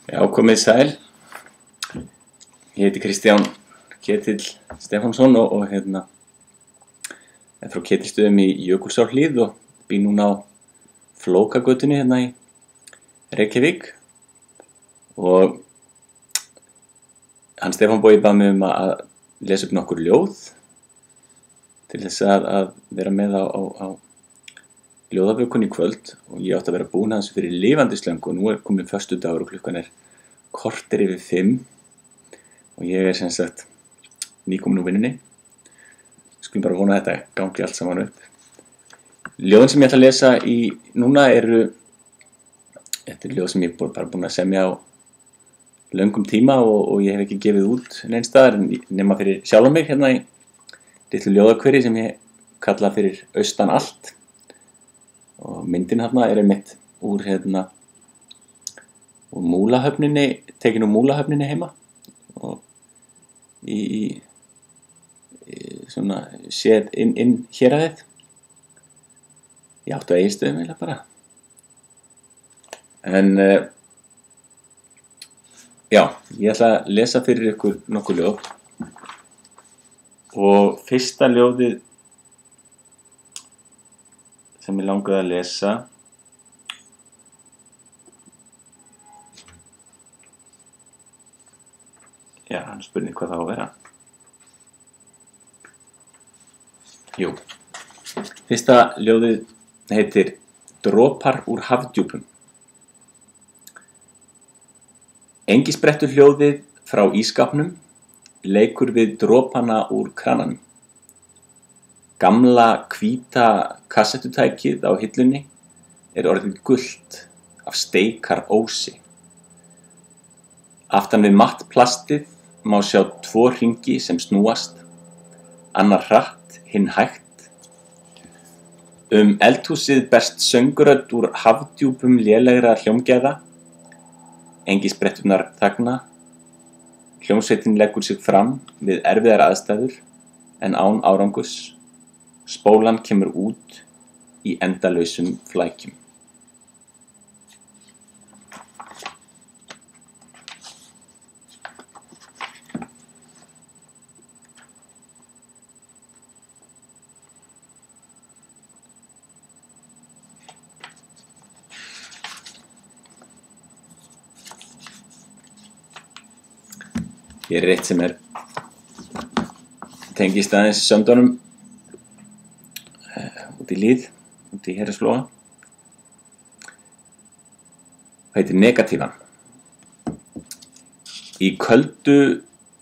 Já, komið sæl. Ég heiti Kristján Ketill Stefánsson og er frá Ketilsstöðum í Jökulsárhlíð og bý núna á Flókagötunni í Reykjavík. Og hann Stefán Bogi bað mig að lesa upp nokkur ljóð til þess að vera með á ljóðabókunni í kvöld, og ég átti að vera búin að þessu fyrir lifandi slöngu og nú er komin föstudagur og klukkan er korter yfir 5 og ég er sem sagt nýkomin úr vinnunni. Skulum bara vona að þetta gangi allt saman upp. Ljóðin sem ég ætla að lesa í núna þetta er ljóð sem ég bara búin að semja á löngum tíma og ég hef ekki gefið út neins staðar nema fyrir sjálfan mig í litlu ljóðakveri sem ég kalla fyrir Austan allt. Og myndin er einmitt úr Múlahöfninni, tekin úr Múlahöfninni heima og í svona séð inn héraðið. Ég átti að Egilsstöðum eiginlega bara. En já, ég ætla að lesa fyrir ykkur nokkur ljóð. Og fyrsta ljóðið sem ég langaði að lesa hann spurning hvað það á að vera. Jú, fyrsta ljóðið heitir Dropar úr hafdjúpum. Engisbrettur hljóðið frá ísskápnum leikur við dropana úr krananum. Gamla hvíta kassettutækið á hillunni er orðið gult af steikar ósi. Aftan við matt plastið má sjá 2 hringi sem snúast, annar hratt, hinn hægt. Eldhúsið berst söngurödd úr hafdjúpum lélegra hljómgæða. Engisbretturnar þagna. Hljómsveitin leggur sig fram við erfiðar aðstæður en án árangurs. Spólan kemur út í endalausum flækjum. Hér er eitt sem tengist aðeins söndunum út í Hlíð, út í Héraðsflóa. Það heitir Negatífan. Í köldu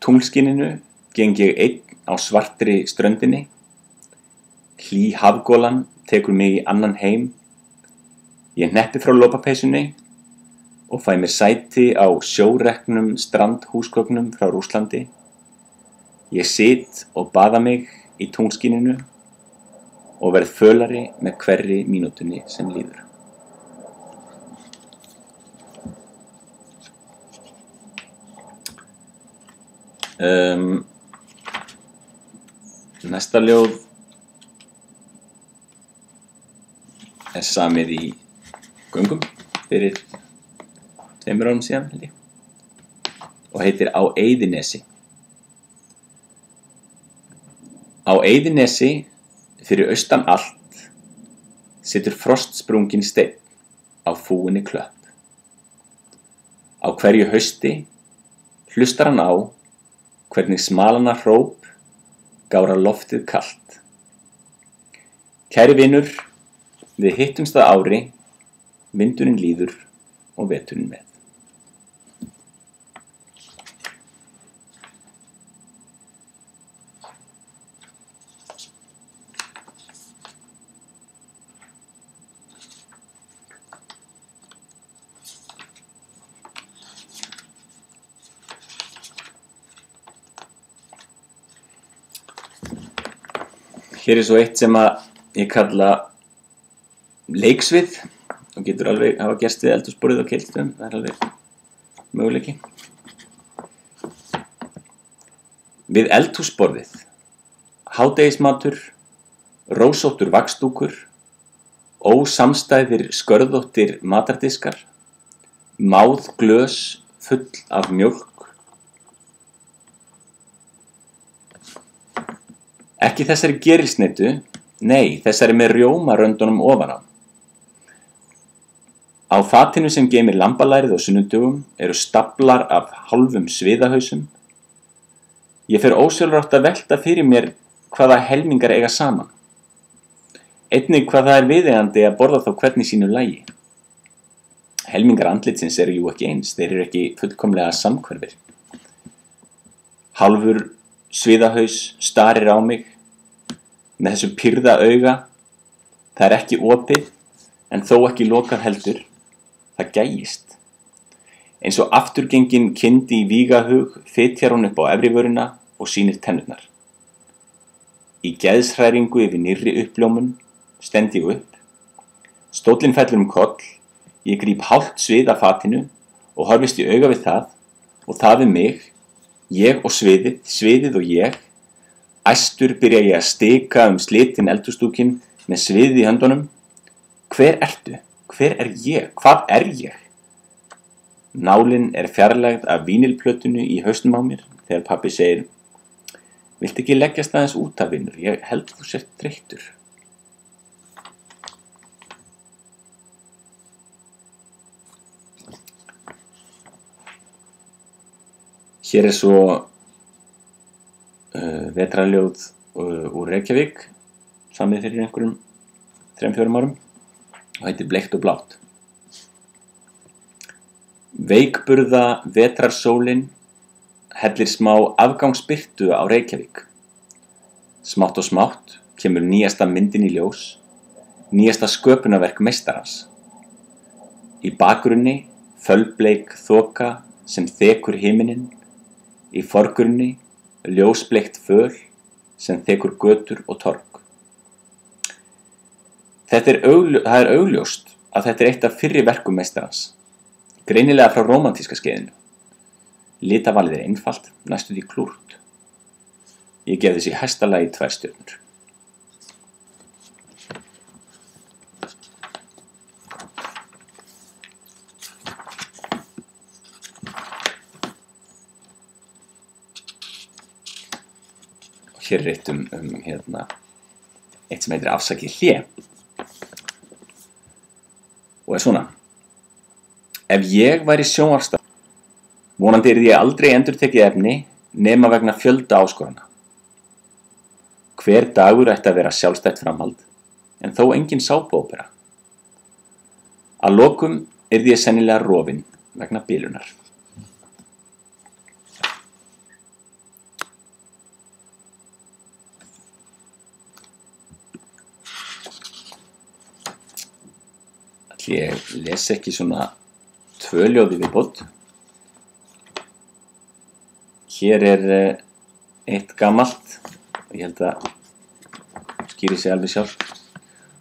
tunglskininu geng ég einn á svartri ströndinni. Hlý hafgolan tekur mig í annan heim. Ég hneppi frá lopapeysunni og fæ mér sæti á sjóreknum strandhúsgögnum frá Rússlandi. Ég sit og baða mig í tunglskininu og verð fölari með hverri mínútunni sem líður. Næsta ljóð er samið í göngum fyrir 2 árum síðan held ég og heitir Á Eyðinesi. Á Eyðinesi fyrir austan allt situr frostsprunginn steinn á fúinni klöpp. Á hverju hausti hlustar hann á hvernig smalana hróp gára loftið kalt. Kæri vinur, við hittumst að ári, vindurinn líður og veturinn með. Hér er svo eitt sem ég kalla leiksvið og getur alveg hafa gerst við eldhúsborðið á Ketilsstöðum, það er alveg möguleiki. Við eldhúsborðið, hádegismatur, rósóttur vaxdúkur, ósamstæðir skörðóttir matardiskar, máð glös full af mjólk. Ekki þessari gerilsneytu, nei, þessari með rjómaröndunum ofan á. Á fatinu sem geymir lambalærið á sunnudögum eru staflar af hálfum sviðahausum. Ég fer ósjálfrátt að velta fyrir mér hvaða helmingar eiga saman. Einnig hvað það viðeigandi að borða þá hvernig sínu lagi. Helmingar andlitsins eru jú ekki eins, þeir eru ekki fullkomlega samhverfir. Hálfur sviðahaus starir á mig með þessu pírða auga. Það er ekki opið en þó ekki lokað heldur. Það gægist. Eins og afturgengin kyndi í vígahug fitjar hún upp á efri vörina og sýnir tennurnar. Í geðshræringu yfir nýrri uppljómun stend ég upp. Stóllinn fellur koll, ég gríp hálft svið af fatinu og horfist í auga við það og það við mig, ég og sviðið, sviðið og ég. Æstur byrja ég að stika slitinn eldhúsdúkinn með sviðið í höndunum. Hver ertu? Hver er ég? Hvað er ég? Nálin er fjarlægð af vínilplötunni í hausnum á mér þegar pabbi segir: Viltu ekki leggjast aðeins út af, vinur? Ég held þú sért þreyttur. Hér er svo vetrarljóð úr Reykjavík, samið fyrir einhverjum 3-4 árum og heitir Bleikt og blátt. Veikburða vetrarsólin hellir smá afgangsbirtu á Reykjavík. Smátt og smátt kemur nýjasta myndin í ljós, nýjasta sköpunarverk meistarans. Í bakgrunni fölbleik þoka sem þekur himininn, í forgrunni ljósbleikt föl sem þekur götur og torg. Það er augljóst að þetta er eitt af fyrri verkum meistarans, greinilega frá rómantíska skeiðinu. Litavalið er einfalt, næstum því klúrt. Ég gef þessi í hæsta lagi 2 stjörnur. Og hér er eitt eitt sem heitir Afsakið hlé. Og er svona: Ef ég væri sjónvarpsstarf, vonandi yrði ég aldrei endurtekið efni nema vegna fjölda áskorana. Hver dagur ætti að vera sjálfstætt framhald, en þó engin sápuópera. Að lokum yrði ég sennilega rofinn vegna bilunar. Ég les ekki svona 2 ljóð í viðbót. Hér er eitt gamalt, ég held að skýri sig alveg sjálf,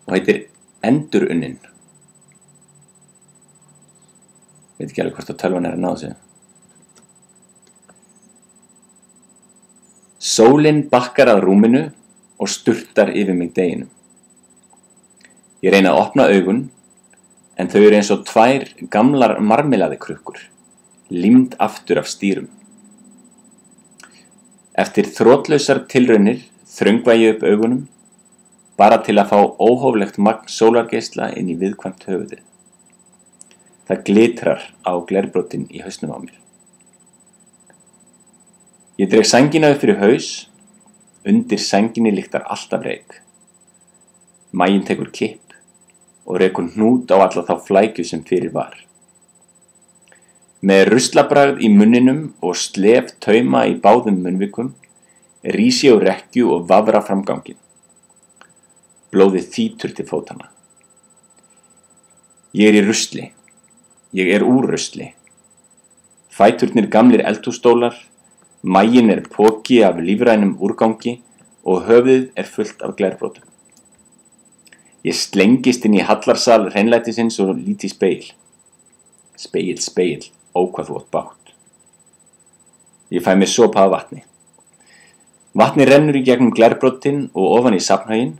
og heitir Endurunnin. Veit ekki alveg hvort að tölvan er að náða sig. Sólin bakkar að rúminu og sturtar yfir mig deginum. Ég reyna að opna augun, en þau eru eins og 2 gamlar marmeladekrukkur, límd aftur af stýrum. Eftir þrotlausar tilraunir þröngva ég upp augunum, bara til að fá óhóflegt magn sólargeisla inn í viðkvæmt höfuðið. Það glitrar á glerbrotin í hausnum á mér. Ég dreg sængina upp fyrir haus, undir sænginni lyktar alltaf reyk. Maginn tekur kipp og rekur hnút á alla þá flækju sem fyrir var. Með ruslabragð í munninum og slef tauma í báðum munnvikum rís ég á rekkju og vafra framganginn. Blóðið þýtur til fótanna. Ég er í rusli. Ég er úr rusli. Fæturnir gamlir eldhússtólar, maginn er poki af lífrænum úrgangi og höfuðið er fullt af glerbrotum. Ég slengist inn í hallarsal hreinlætisins og lít í speil. Speil, ó hvað þú átt bágt. Ég fæ mér sopa af vatni. Vatni rennur í gegnum glerbrotin og ofan í safnhauginn.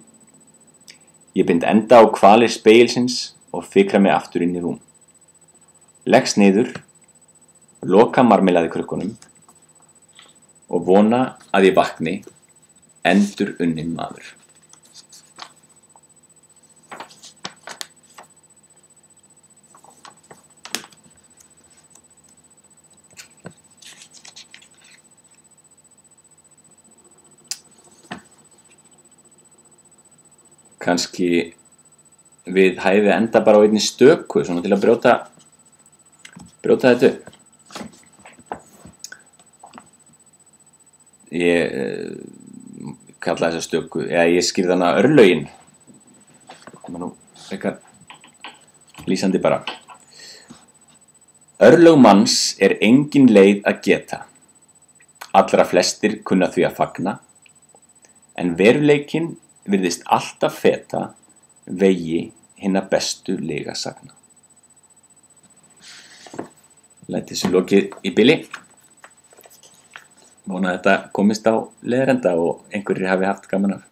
Ég bind enda á kvalir speilsins og fikra mig aftur inn í rúm. Leggst niður loka marmelaðikrukkunum og vona að ég vakni endurunnin maður. Kannski við hæfi enda bara á einni stöku, svona til að brjóta þetta upp. Ég kalla þessa stöku, ég skýrði hana örlögin. Það er nú eitthvað lýsandi bara. Örlög manns er engin leið að geta. Allra flestir kunna því að fagna, en veruleikinn virðist alltaf feta vegi hinna bestu lygasagna. Læt þessu lokið í bili. Vona að þetta komist á leiðarenda og einhverjir hafi haft gaman af.